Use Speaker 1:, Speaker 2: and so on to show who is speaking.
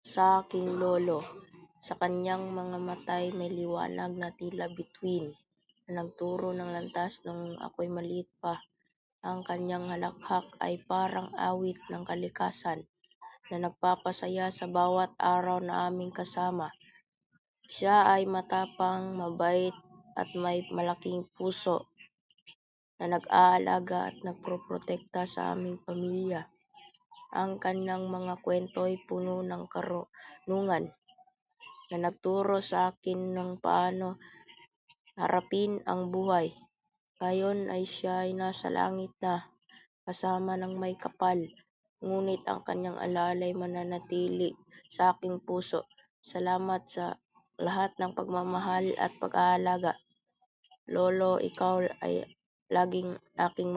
Speaker 1: sa aking lolo. Sa kanyang mga mata'y may liwanag na tila bituin na nagturo ng landas nung ako'y maliit pa. Ang kanyang halakhak ay parang awit ng kalikasan na nagpapasaya sa bawat araw na aming kasama. Siya ay matapang, mabait at may malaking puso na nag-aalaga at nagproprotekta sa aming pamilya. Ang kanyang mga kwento'y puno ng karunungan na nagturo sa akin ng paano harapin ang buhay. Ngayon ay siya ay nasa langit na, kasama ng may kapal, ngunit ang kanyang alalay mananatili sa aking puso. Salamat sa lahat ng pagmamahal at pag-aalaga. Lolo, ikaw ay laging aking